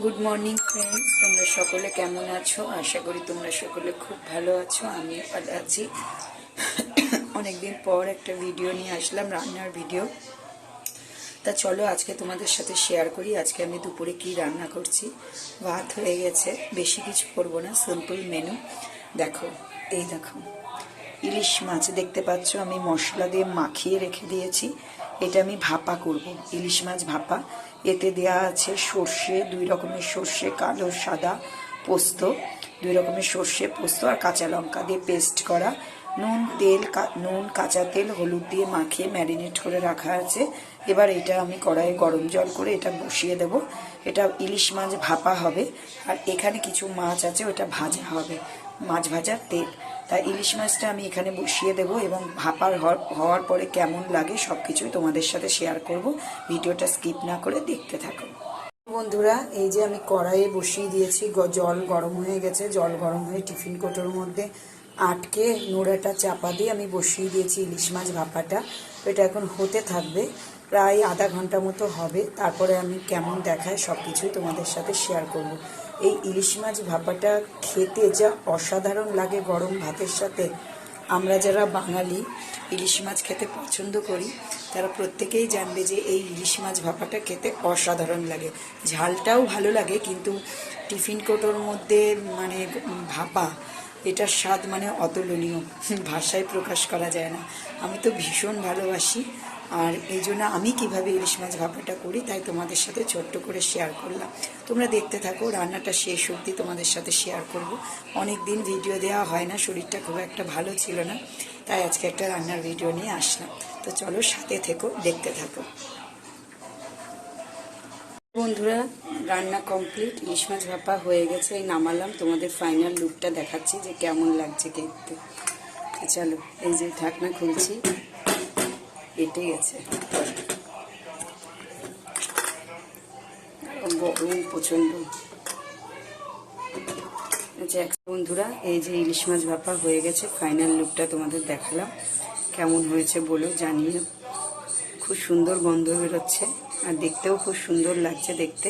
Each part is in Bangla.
গুড মর্নিং ফ্রেন্ডস, তোমরা সকলে কেমন আছো? আশা করি তোমরা সকলে খুব ভালো আছো। আমিও ভালো আছি। অনেকদিন পর একটা ভিডিও নিয়ে আসলাম, রান্নার ভিডিও। তা চলো আজকে তোমাদের সাথে শেয়ার করি আজকে আমি দুপুরে কি রান্না করছি। ভাত হয়ে গেছে, বেশি কিছু করব না, সিম্পল মেনু। দেখো, এই দেখো ইলিশ মাছ দেখতে পাচ্ছ, আমি মশলা দিয়ে মাখিয়ে রেখে দিয়েছি। এটা আমি ভাপা করব, ইলিশ মাছ ভাপা। এতে দেয়া আছে সর্ষে, 2 রকমের সর্ষে, কালো সাদা, পোস্ত, 2 রকমের সর্ষে পোস্ত আর কাঁচা লঙ্কা দিয়ে পেস্ট করা। নুন কাঁচা তেল হলুদ দিয়ে মাখিয়ে ম্যারিনেট করে রাখা আছে। এবার এটা আমি কড়াইয়ে গরম জল করে এটা বসিয়ে দেব। এটা ইলিশ মাছ ভাপা হবে। আর এখানে কিছু মাছ আছে, ওটা ভাজা হবে, মাছ ভাজার তেল। তাই ইলিশ মাছটা আমি এখানে বসিয়ে দেব এবং ভাপার হওয়ার পরে কেমন লাগে সব কিছুই তোমাদের সাথে শেয়ার করব। ভিডিওটা স্কিপ না করে দেখতে থাকো বন্ধুরা। এই যে আমি কড়াইয়ে বসিয়ে দিয়েছি, জল গরম হয়ে গেছে। জল গরম হয়ে টিফিন কোটোর মধ্যে আটকে নোড়াটা চাপা দিয়ে আমি বসিয়ে দিয়েছি ইলিশ মাছ ভাপাটা। এটা এখন হতে থাকবে, প্রায় আধা ঘন্টা মতো হবে। তারপরে আমি কেমন দেখায় সব কিছুই তোমাদের সাথে শেয়ার করব। এই ইলিশ মাছ ভাপাটা খেতে যা অসাধারণ লাগে গরম ভাতের সাথে। আমরা যারা বাঙালি ইলিশ মাছ খেতে পছন্দ করি তারা প্রত্যেকেই জানবে যে এই ইলিশ মাছ ভাপাটা খেতে অসাধারণ লাগে। ঝালটাও ভালো লাগে, কিন্তু টিফিন কোটোর মধ্যে মানে ভাপা, এটার স্বাদ মানে অতুলনীয়, ভাষায় প্রকাশ করা যায় না। আমি তো ভীষণ ভালোবাসি। আর এই জন্য আমি কীভাবে ইলিশ মাছ ভাপাটা করি তাই তোমাদের সাথে ছোট্ট করে শেয়ার করলাম। তোমরা দেখতে থাকো, রান্নাটা শেষ অবধি তোমাদের সাথে শেয়ার করব। অনেক দিন ভিডিও দেওয়া হয় না, শরীরটা খুব একটা ভালো ছিল না, তাই আজকে একটা রান্নার ভিডিও নিয়ে আসলাম। তো চলো সাথে থেকো, দেখতে থাকো বন্ধুরা। রান্না কমপ্লিট, ইলিশ মাছ ভাপা হয়ে গেছে। এই নামালাম, তোমাদের ফাইনাল লুকটা দেখাচ্ছি যে কেমন লাগছে দেখতে। চলো, এই যে ঢাকনা খুলছি, এটে গেছে, গরম প্রচণ্ড। আচ্ছা বন্ধুরা, এই যে ইলিশ মাছ ভাপা হয়ে গেছে, ফাইনাল লুকটা তোমাদের দেখালাম। কেমন হয়েছে বলো, জানিয়ে। খুব সুন্দর গন্ধ বেরোচ্ছে আর দেখতেও খুব সুন্দর লাগছে দেখতে।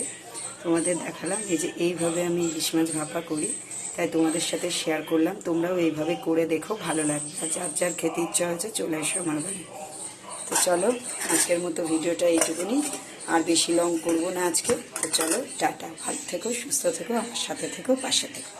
তোমাদের দেখালাম এই যে এইভাবে আমি ইলিশ মাছ ভাপা করি, তাই তোমাদের সাথে শেয়ার করলাম। তোমরাও এইভাবে করে দেখো, ভালো লাগবে। আর যার যার খেতে ইচ্ছা হয়েছে চলে এসো আমার বাড়ি। তো চলো আজকের মতো ভিডিওটা এইটুকুনি, আর বেশি লং করবো না আজকে। তো চলো টাটা, ভালো থেকো, সুস্থ থেকো, আমার সাথে থেকো, পাশে থেকো।